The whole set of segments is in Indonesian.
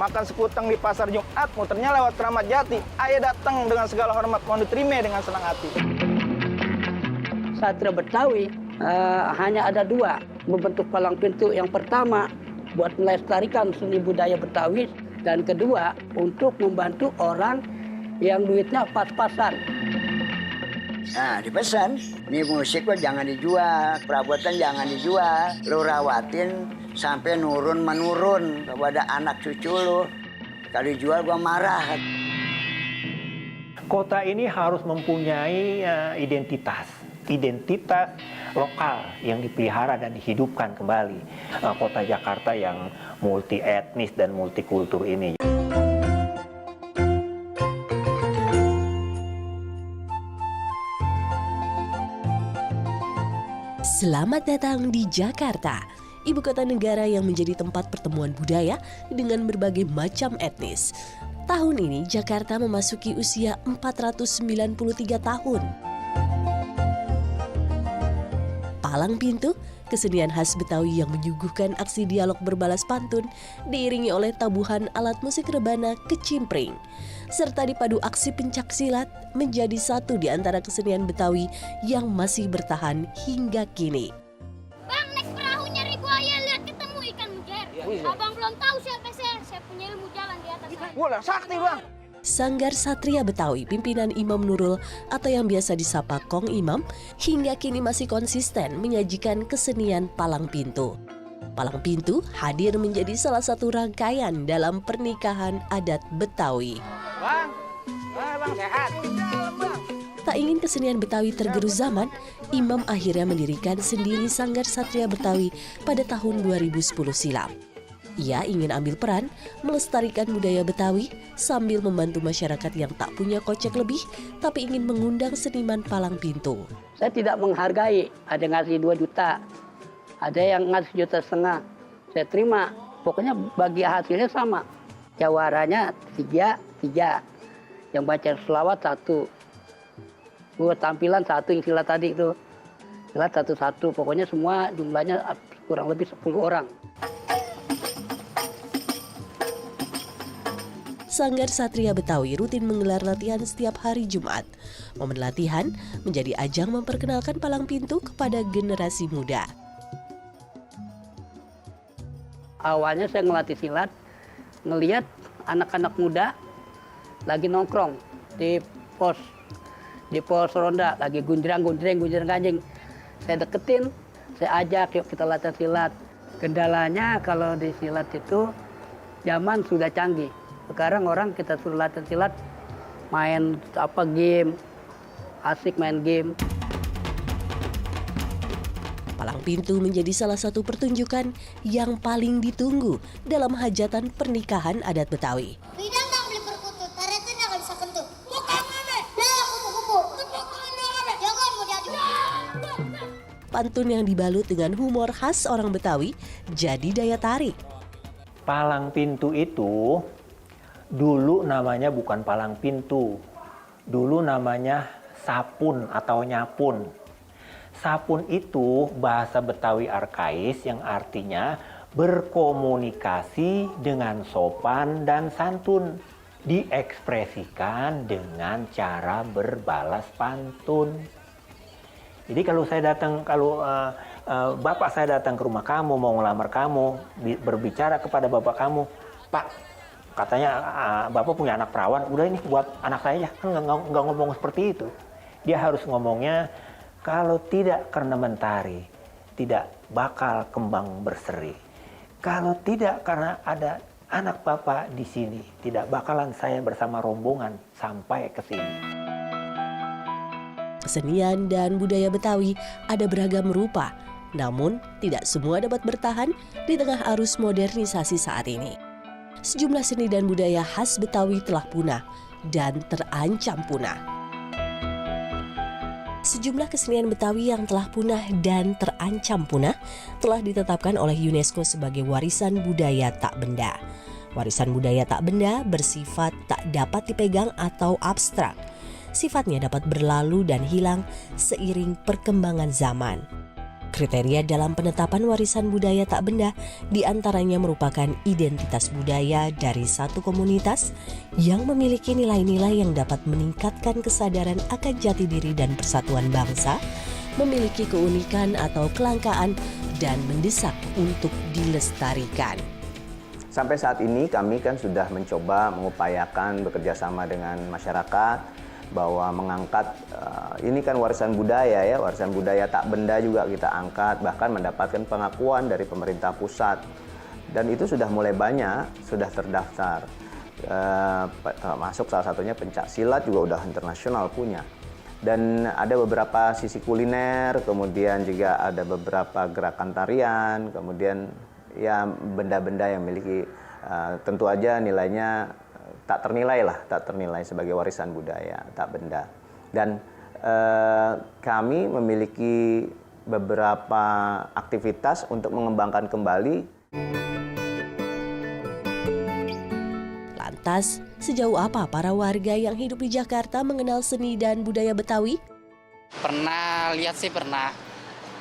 makan sekutang di pasar Jumat, muternya lewat Keramat Jati. Ayah datang dengan segala hormat, mau diterima dengan senang hati. Satria Betawi hanya ada dua membentuk palang pintu. Yang pertama buat melestarikan seni budaya Betawi, dan kedua untuk membantu orang yang duitnya pas-pasan. Nah, dipesan, ini musik kok jangan dijual, perabotan jangan dijual. Lu rawatin sampai nurun-menurun kepada anak cucu lu. Kalau dijual gua marah. Kota ini harus mempunyai identitas lokal yang dipelihara dan dihidupkan kembali. Kota Jakarta yang multi etnis dan multikultur ini. Selamat datang di Jakarta, ibu kota negara yang menjadi tempat pertemuan budaya dengan berbagai macam etnis. Tahun ini Jakarta memasuki usia 493 tahun. Palang pintu, kesenian khas Betawi yang menyuguhkan aksi dialog berbalas pantun, diiringi oleh tabuhan alat musik rebana kecimpring, serta dipadu aksi pencaksilat menjadi satu di antara kesenian Betawi yang masih bertahan hingga kini. Bang, naik perahu nyari buaya, lihat ketemu ikan mujair. Abang belum tahu siapa saya punya ilmu jalan di atas saya. Bola sakti, Bang. Sanggar Satria Betawi pimpinan Imam Nurul atau yang biasa disapa Kong Imam hingga kini masih konsisten menyajikan kesenian palang pintu. Palang pintu hadir menjadi salah satu rangkaian dalam pernikahan adat Betawi. Bang, Bang sehat. Tak ingin kesenian Betawi tergerus zaman, Imam akhirnya mendirikan sendiri Sanggar Satria Betawi pada tahun 2010 silam. Ia ingin ambil peran melestarikan budaya Betawi sambil membantu masyarakat yang tak punya kocek lebih tapi ingin mengundang seniman palang pintu. Saya tidak menghargai, ada ngasih 2 juta, ada yang ngasih 1,5 juta. Saya terima, pokoknya bagi hasilnya sama. Jawaranya 3, yang baca selawat 1. Buat tampilan 1 yang silat tadi itu. Silat 1, pokoknya semua jumlahnya kurang lebih 10 orang. Sanggar Satria Betawi rutin menggelar latihan setiap hari Jumat. Momen latihan menjadi ajang memperkenalkan palang pintu kepada generasi muda. Awalnya saya ngelatih silat, ngelihat anak-anak muda lagi nongkrong di pos ronda, lagi gunjreng ganjing. Saya deketin, saya ajak, yuk kita latihan silat. Kendalanya kalau di silat itu zaman sudah canggih. Sekarang orang kita suruh latihan silat, main game, asik main game. Palang pintu menjadi salah satu pertunjukan yang paling ditunggu dalam hajatan pernikahan adat Betawi. Lidah tak boleh berkutu, taretnya nggak bisa kentut. Bukan mame. Nah, kupu-kupu. Jangan mau diadu. Pantun yang dibalut dengan humor khas orang Betawi jadi daya tarik. Palang pintu itu dulu namanya bukan palang pintu, dulu namanya sapun atau nyapun. Sapun itu bahasa Betawi arkais yang artinya berkomunikasi dengan sopan dan santun, diekspresikan dengan cara berbalas pantun. Jadi kalau bapak saya datang ke rumah kamu mau ngelamar kamu, berbicara kepada bapak kamu, Pak, katanya bapak punya anak perawan, udah ini buat anak saya ya, kan nggak ngomong seperti itu. Dia harus ngomongnya, kalau tidak karena mentari, tidak bakal kembang berseri. Kalau tidak karena ada anak bapak di sini, tidak bakalan saya bersama rombongan sampai ke sini. Kesenian dan budaya Betawi ada beragam rupa, namun tidak semua dapat bertahan di tengah arus modernisasi saat ini. Sejumlah seni dan budaya khas Betawi telah punah dan terancam punah. Sejumlah kesenian Betawi yang telah punah dan terancam punah telah ditetapkan oleh UNESCO sebagai warisan budaya tak benda. Warisan budaya tak benda bersifat tak dapat dipegang atau abstrak. Sifatnya dapat berlalu dan hilang seiring perkembangan zaman. Kriteria dalam penetapan warisan budaya tak benda diantaranya merupakan identitas budaya dari satu komunitas yang memiliki nilai-nilai yang dapat meningkatkan kesadaran akan jati diri dan persatuan bangsa, memiliki keunikan atau kelangkaan, dan mendesak untuk dilestarikan. Sampai saat ini kami kan sudah mencoba mengupayakan bekerja sama dengan masyarakat bahwa mengangkat ini kan warisan budaya ya, warisan budaya tak benda juga kita angkat, bahkan mendapatkan pengakuan dari pemerintah pusat. Dan itu sudah mulai banyak, sudah terdaftar. Masuk salah satunya pencak silat juga udah internasional punya. Dan ada beberapa sisi kuliner, kemudian juga ada beberapa gerakan tarian, kemudian ya benda-benda yang memiliki tentu aja nilainya tak ternilai sebagai warisan budaya tak benda. Dan kami memiliki beberapa aktivitas untuk mengembangkan kembali. Lantas, sejauh apa para warga yang hidup di Jakarta mengenal seni dan budaya Betawi? Pernah lihat sih, pernah.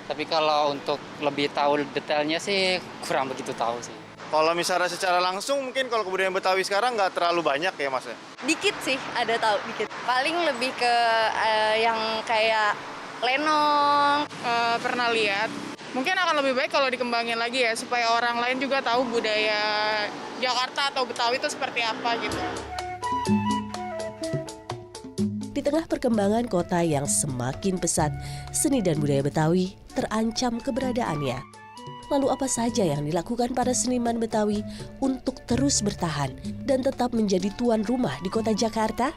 Tapi kalau untuk lebih tahu detailnya sih kurang begitu tahu sih. Kalau misalnya secara langsung mungkin kalau kebudayaan Betawi sekarang nggak terlalu banyak ya Mas? Dikit sih, ada tahu dikit. Paling lebih ke yang kayak lenong. Pernah lihat. Mungkin akan lebih baik kalau dikembangin lagi ya, supaya orang lain juga tahu budaya Jakarta atau Betawi itu seperti apa gitu. Di tengah perkembangan kota yang semakin pesat, seni dan budaya Betawi terancam keberadaannya. Lalu apa saja yang dilakukan para seniman Betawi untuk terus bertahan dan tetap menjadi tuan rumah di kota Jakarta?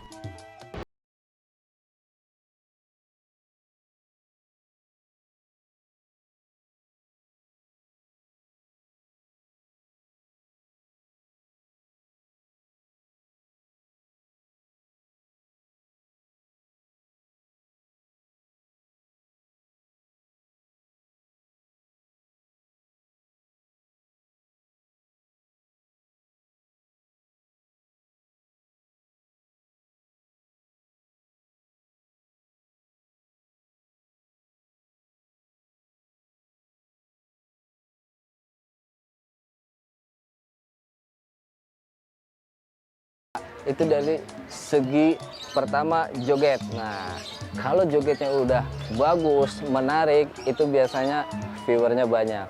Itu dari segi pertama joget. Nah, kalau jogetnya udah bagus, menarik, itu biasanya viewernya banyak.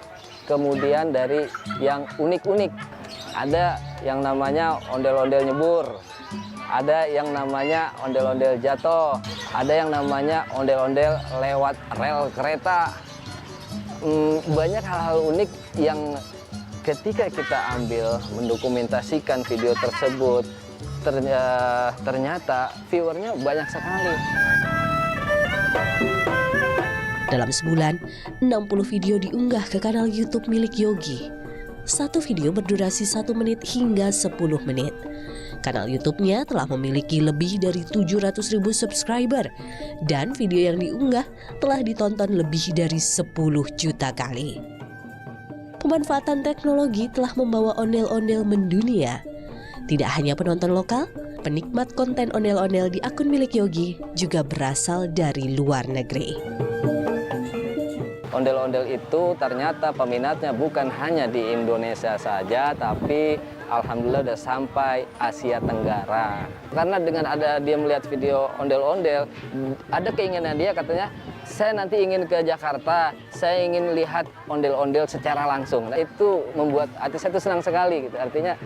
Kemudian dari yang unik-unik, ada yang namanya ondel-ondel nyebur, ada yang namanya ondel-ondel jatuh, ada yang namanya ondel-ondel lewat rel kereta. Banyak hal-hal unik yang ketika kita ambil mendokumentasikan video tersebut, ternyata viewernya banyak sekali. Dalam sebulan, 60 video diunggah ke kanal YouTube milik Yogi. Satu video berdurasi 1 menit hingga 10 menit. Kanal YouTube-nya telah memiliki lebih dari 700.000 subscriber dan video yang diunggah telah ditonton lebih dari 10 juta kali. Pemanfaatan teknologi telah membawa ondel-ondel mendunia. Tidak hanya penonton lokal, penikmat konten ondel-ondel di akun milik Yogi juga berasal dari luar negeri. Ondel-ondel itu ternyata peminatnya bukan hanya di Indonesia saja, tapi alhamdulillah udah sampai Asia Tenggara. Karena dengan ada dia melihat video ondel-ondel, ada keinginan dia katanya, saya nanti ingin ke Jakarta, saya ingin lihat ondel-ondel secara langsung. Nah, itu membuat hati saya itu senang sekali. Gitu. Artinya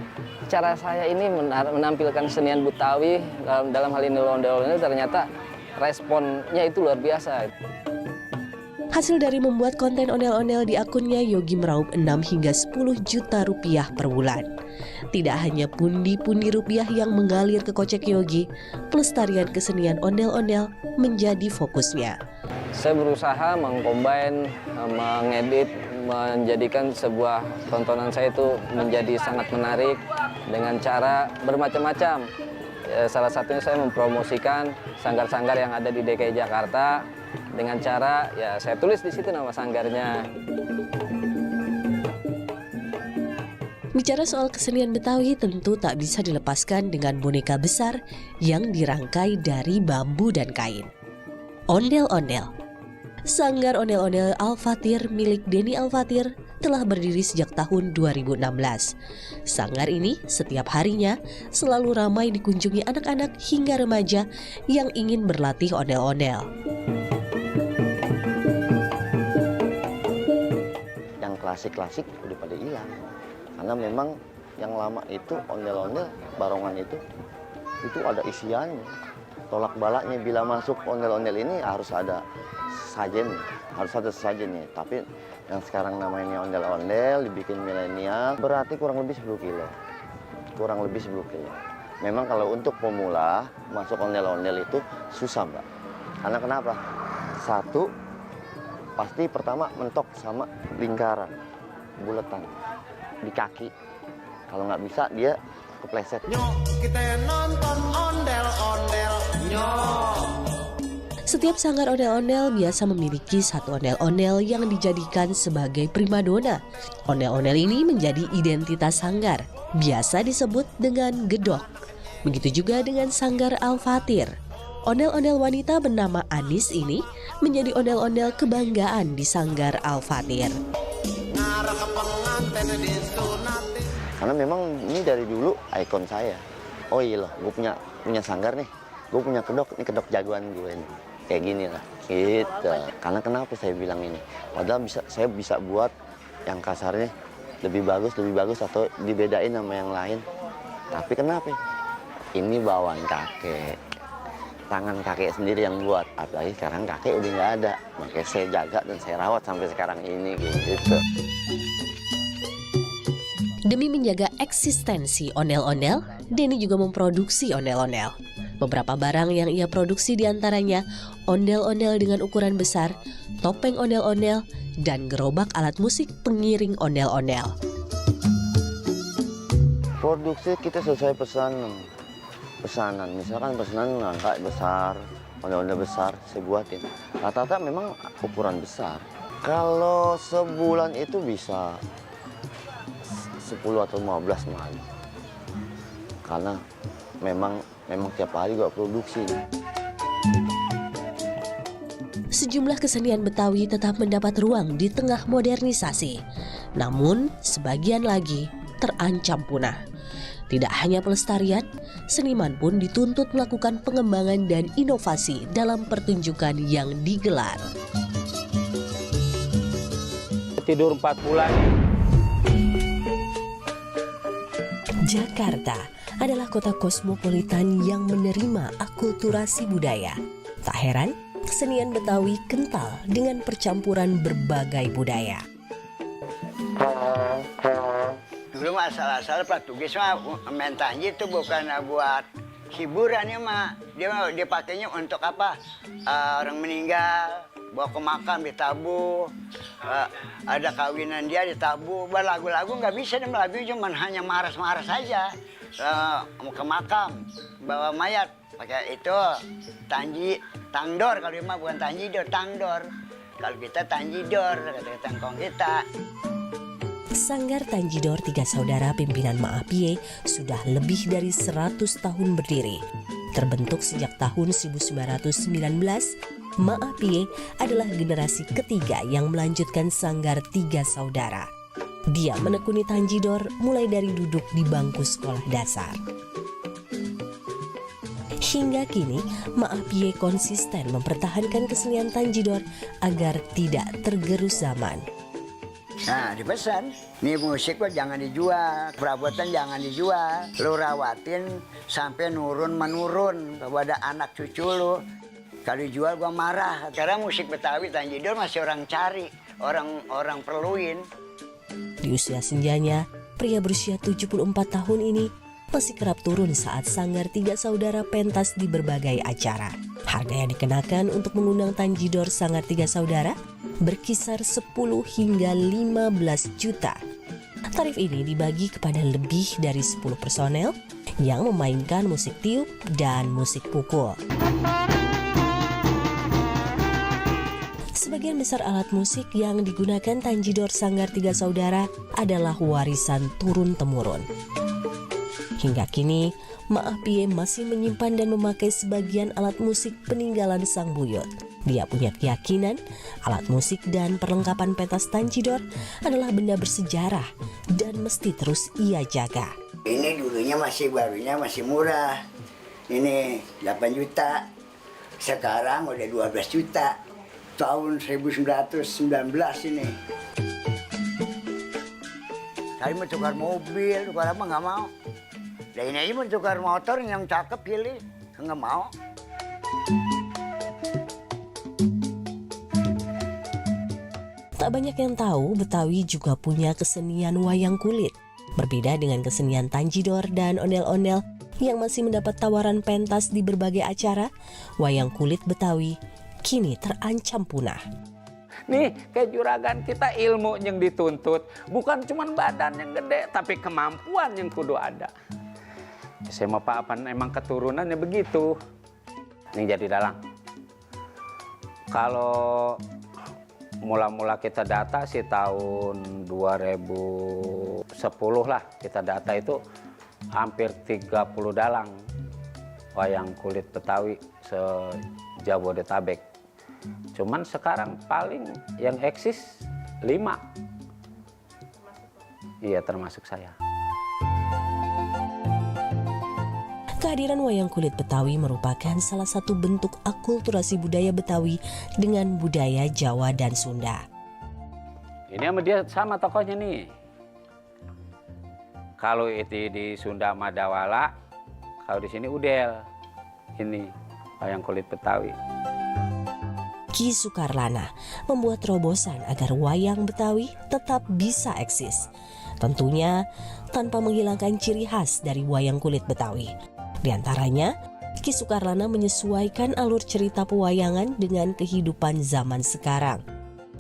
cara saya ini menampilkan kesenian Betawi dalam hal ini ondel-ondel, ternyata responnya itu luar biasa. Hasil dari membuat konten ondel-ondel di akunnya, Yogi meraup 6 hingga 10 juta rupiah per bulan. Tidak hanya pundi-pundi rupiah yang mengalir ke kocek Yogi, pelestarian kesenian ondel-ondel menjadi fokusnya. Saya berusaha mengcombine, mengedit, menjadikan sebuah tontonan saya itu menjadi sangat menarik dengan cara bermacam-macam. Salah satunya saya mempromosikan sanggar-sanggar yang ada di DKI Jakarta dengan cara ya saya tulis di situ nama sanggarnya. Bicara soal kesenian Betawi tentu tak bisa dilepaskan dengan boneka besar yang dirangkai dari bambu dan kain. Ondel-ondel. Sanggar Ondel-Ondel Al-Fathir milik Denny Al-Fathir telah berdiri sejak tahun 2016. Sanggar ini setiap harinya selalu ramai dikunjungi anak-anak hingga remaja yang ingin berlatih ondel-ondel. Yang klasik-klasik udah pada hilang. Karena memang yang lama itu ondel-ondel, barongan itu ada isiannya. Tolak balaknya bila masuk ondel-ondel ini harus ada sajennya. Tapi yang sekarang namanya ondel-ondel dibikin milenial berarti kurang lebih 10 kilo. Memang kalau untuk pemula masuk ondel-ondel itu susah, Mbak. Karena kenapa? Satu, pasti pertama mentok sama lingkaran, buletan di kaki. Kalau nggak bisa dia kepleset. Kita nonton ondel-ondel, Setiap sanggar ondel-ondel biasa memiliki satu ondel-ondel yang dijadikan sebagai primadona. Ondel-ondel ini menjadi identitas sanggar, biasa disebut dengan gedok. Begitu juga dengan sanggar Al-Fathir. Ondel-ondel wanita bernama Anis ini menjadi ondel-ondel kebanggaan di sanggar Al-Fathir. Karena memang ini dari dulu ikon saya. Oh iya loh, gue punya sanggar nih. Gue punya kedok, ini kedok jagoan gue nih. Kayak gini lah, gitu. Karena kenapa saya bilang ini? Padahal saya bisa buat yang kasarnya lebih bagus atau dibedain sama yang lain. Tapi kenapa? Ini bawaan kakek. Tangan kakek sendiri yang buat. Apalagi sekarang kakek udah nggak ada. Makanya saya jaga dan saya rawat sampai sekarang ini, gitu. Demi menjaga eksistensi ondel-ondel, Denny juga memproduksi ondel-ondel. Beberapa barang yang ia produksi diantaranya ondel-ondel dengan ukuran besar, topeng ondel-ondel, dan gerobak alat musik pengiring ondel-ondel. Produksi kita sesuai pesanan. Misalkan pesanan angka besar, ondel-ondel besar, saya buatin. Rata-rata memang ukuran besar. Kalau sebulan itu bisa 10 atau 15 malah. Karena memang tiap hari gua produksi. Sejumlah kesenian Betawi tetap mendapat ruang di tengah modernisasi. Namun, sebagian lagi terancam punah. Tidak hanya pelestarian, seniman pun dituntut melakukan pengembangan dan inovasi dalam pertunjukan yang digelar. Tidur 4 bulan. Jakarta adalah kota kosmopolitan yang menerima akulturasi budaya. Tak heran, kesenian Betawi kental dengan percampuran berbagai budaya. Dulu asal-asal Portugis mah main tanji itu bukan buat hiburan ya mah. Dia pakainya untuk apa? Orang meninggal, bawa ke makam ditabuh. Ada kawinan dia ditabuh. Lagu-lagu nggak bisa, lagu cuma hanya maras-maras saja. Ke makam, bawa mayat, pakai itu tangdor. Kalau dia mah bukan tanjidor, tangdor. Kalau kita tanjidor, kata tangkong kita. Sanggar Tanjidor Tiga Saudara pimpinan Maapie sudah lebih dari 100 tahun berdiri. Terbentuk sejak tahun 1919, Maapie adalah generasi ketiga yang melanjutkan Sanggar Tiga Saudara. Dia menekuni Tanjidor mulai dari duduk di bangku sekolah dasar. Hingga kini, Maapie konsisten mempertahankan kesenian Tanjidor agar tidak tergerus zaman. Nah, dipesan, nih musik lo jangan dijual, perabotan jangan dijual. Lo rawatin sampai nurun-menurun kepada anak cucu lo. Kalau dijual gua marah. Karena musik Betawi Tanjidor masih orang cari, orang perluin. Di usia senjanya, pria berusia 74 tahun ini masih kerap turun saat Sanggar Tiga Saudara pentas di berbagai acara. Harga yang dikenakan untuk mengundang Tanjidor Sanggar Tiga Saudara berkisar 10 hingga 15 juta. Tarif ini dibagi kepada lebih dari 10 personel yang memainkan musik tiup dan musik pukul. Sebagian besar alat musik yang digunakan Tanjidor Sanggar Tiga Saudara adalah warisan turun-temurun. Hingga kini, Maapie masih menyimpan dan memakai sebagian alat musik peninggalan sang buyut. Dia punya keyakinan alat musik dan perlengkapan pentas Tanjidor adalah benda bersejarah dan mesti terus ia jaga. Ini dulunya barunya masih murah. Ini 8 juta. Sekarang udah 12 juta. Tahun 1919 ini. Saya mau tukar mobil, tukar apa nggak mau. Dan ini aja mau tukar motor yang cakep pilih, nggak mau. Tak banyak yang tahu Betawi juga punya kesenian wayang kulit. Berbeda dengan kesenian Tanjidor dan ondel-ondel yang masih mendapat tawaran pentas di berbagai acara, wayang kulit Betawi kini terancam punah. Nih, kayak juragan kita ilmu yang dituntut, bukan cuma badan yang gede, tapi kemampuan yang kudu ada. Saya mau apa emang keturunannya begitu. Ini jadi dalang. Kalau mula-mula kita data sih tahun 2010 lah, kita data itu hampir 30 dalang wayang kulit Betawi se-Jabodetabek. Cuman sekarang paling yang eksis 5. Iya, termasuk saya. Kehadiran wayang kulit Betawi merupakan salah satu bentuk akulturasi budaya Betawi dengan budaya Jawa dan Sunda. Ini sama dia sama tokohnya nih. Kalau itu di Sunda Madawala, kalau di sini Udel. Ini wayang kulit Betawi. Ki Sukarlana membuat terobosan agar wayang Betawi tetap bisa eksis. Tentunya tanpa menghilangkan ciri khas dari wayang kulit Betawi. Di antaranya, Ki Sukarlana menyesuaikan alur cerita pewayangan dengan kehidupan zaman sekarang.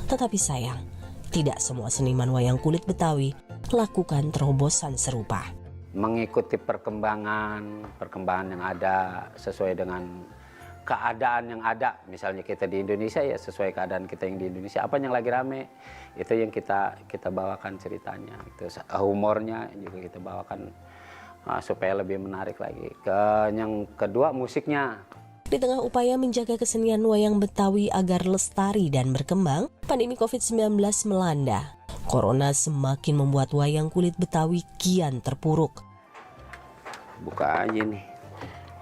Tetapi sayang, tidak semua seniman wayang kulit Betawi lakukan terobosan serupa. Mengikuti perkembangan yang ada sesuai dengan keadaan yang ada. Misalnya kita di Indonesia ya sesuai keadaan kita yang di Indonesia. Apa yang lagi rame, itu yang kita bawakan ceritanya. Terus humornya juga kita bawakan supaya lebih menarik lagi. Yang kedua musiknya. Di tengah upaya menjaga kesenian wayang Betawi agar lestari dan berkembang, pandemi COVID-19 melanda. Corona semakin membuat wayang kulit Betawi kian terpuruk. Buka aja nih.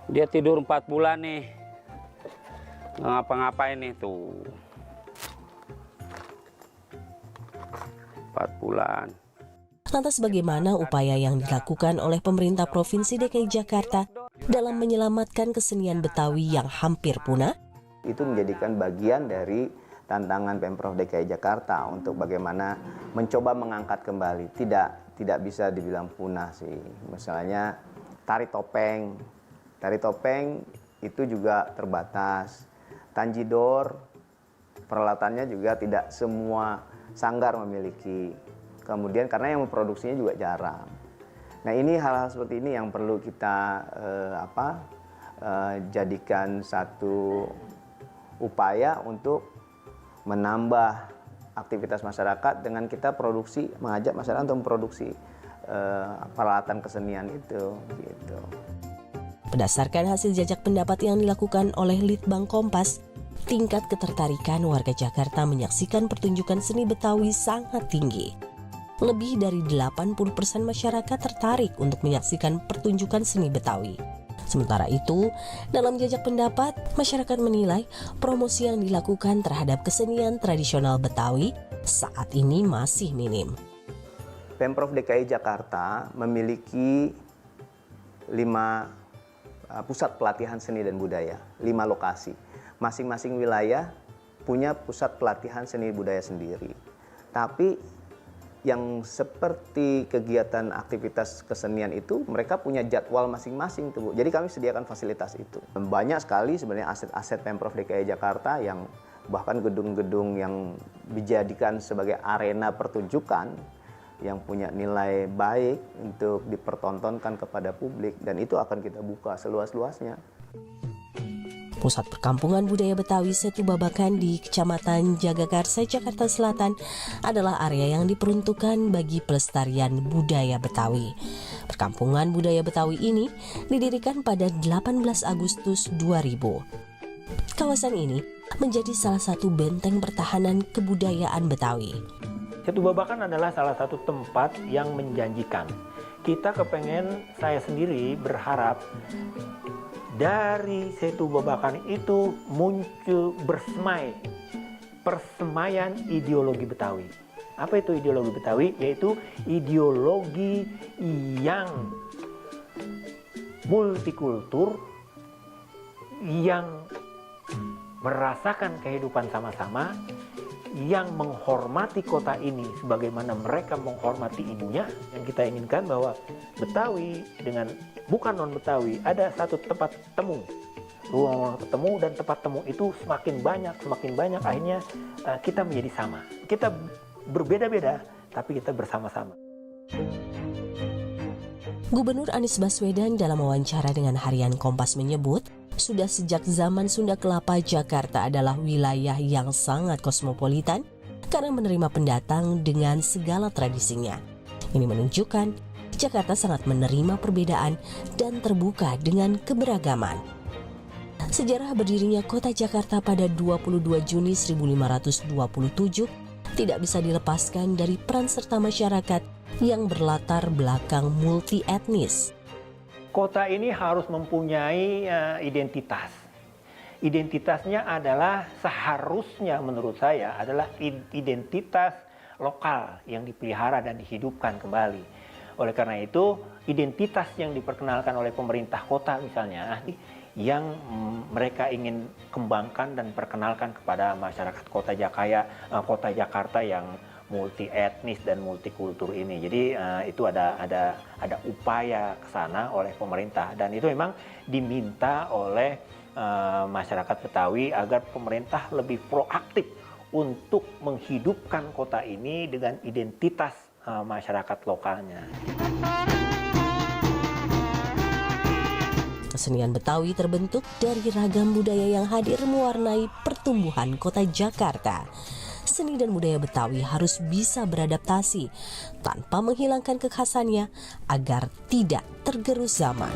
Dia tidur 4 bulan nih. Nggak ngapa-ngapain nih tuh. 4 bulan. Lantas bagaimana upaya yang dilakukan oleh pemerintah Provinsi DKI Jakarta dalam menyelamatkan kesenian Betawi yang hampir punah? Itu menjadikan bagian dari tantangan Pemprov DKI Jakarta untuk bagaimana mencoba mengangkat kembali. Tidak bisa dibilang punah sih. Misalnya tari topeng. Tari topeng itu juga terbatas. Tanjidor peralatannya juga tidak semua sanggar memiliki. Kemudian karena yang memproduksinya juga jarang. Nah ini hal-hal seperti ini yang perlu kita jadikan satu upaya untuk menambah aktivitas masyarakat dengan kita produksi, mengajak masyarakat untuk memproduksi peralatan kesenian itu. Gitu. Berdasarkan hasil jajak pendapat yang dilakukan oleh Litbang Kompas, tingkat ketertarikan warga Jakarta menyaksikan pertunjukan seni Betawi sangat tinggi. Lebih dari 80% masyarakat tertarik untuk menyaksikan pertunjukan seni Betawi. Sementara itu, dalam jajak pendapat, masyarakat menilai promosi yang dilakukan terhadap kesenian tradisional Betawi saat ini masih minim. Pemprov DKI Jakarta memiliki 5 pusat pelatihan seni dan budaya, 5 lokasi. Masing-masing wilayah punya pusat pelatihan seni budaya sendiri. Tapi yang seperti kegiatan aktivitas kesenian itu mereka punya jadwal masing-masing tuh Bu. Jadi kami sediakan fasilitas itu. Banyak sekali sebenarnya aset-aset Pemprov DKI Jakarta yang bahkan gedung-gedung yang dijadikan sebagai arena pertunjukan yang punya nilai baik untuk dipertontonkan kepada publik dan itu akan kita buka seluas-luasnya. Pusat Perkampungan Budaya Betawi Setu Babakan di Kecamatan Jagakarsa, Jakarta Selatan adalah area yang diperuntukkan bagi pelestarian budaya Betawi. Perkampungan Budaya Betawi ini didirikan pada 18 Agustus 2000. Kawasan ini menjadi salah satu benteng pertahanan kebudayaan Betawi. Setu Babakan adalah salah satu tempat yang menjanjikan. Kita kepengen, saya sendiri berharap dari Setu Babakan itu muncul persemaian ideologi Betawi. Apa itu ideologi Betawi? Yaitu ideologi yang multikultur, yang merasakan kehidupan sama-sama, yang menghormati kota ini sebagaimana mereka menghormati ibunya. Yang kita inginkan bahwa Betawi dengan bukan non-Betawi ada satu tempat temu, ruang ketemu, dan tempat temu itu semakin banyak akhirnya kita menjadi sama. Kita berbeda-beda tapi kita bersama-sama. Gubernur Anies Baswedan dalam wawancara dengan harian Kompas menyebut, sudah sejak zaman Sunda Kelapa, Jakarta adalah wilayah yang sangat kosmopolitan karena menerima pendatang dengan segala tradisinya. Ini menunjukkan Jakarta sangat menerima perbedaan dan terbuka dengan keberagaman. Sejarah berdirinya kota Jakarta pada 22 Juni 1527 tidak bisa dilepaskan dari peran serta masyarakat yang berlatar belakang multi etnis. Kota ini harus mempunyai identitas. Identitasnya adalah seharusnya menurut saya adalah identitas lokal yang dipelihara dan dihidupkan kembali. Oleh karena itu, identitas yang diperkenalkan oleh pemerintah kota misalnya, yang mereka ingin kembangkan dan perkenalkan kepada masyarakat kota Jakarta yang multi etnis dan multikultur ini. Jadi itu ada upaya ke sana oleh pemerintah, dan itu memang diminta oleh masyarakat Betawi agar pemerintah lebih proaktif untuk menghidupkan kota ini dengan identitas masyarakat lokalnya. Kesenian Betawi terbentuk dari ragam budaya yang hadir mewarnai pertumbuhan kota Jakarta. Seni dan budaya Betawi harus bisa beradaptasi tanpa menghilangkan kekhasannya agar tidak tergerus zaman.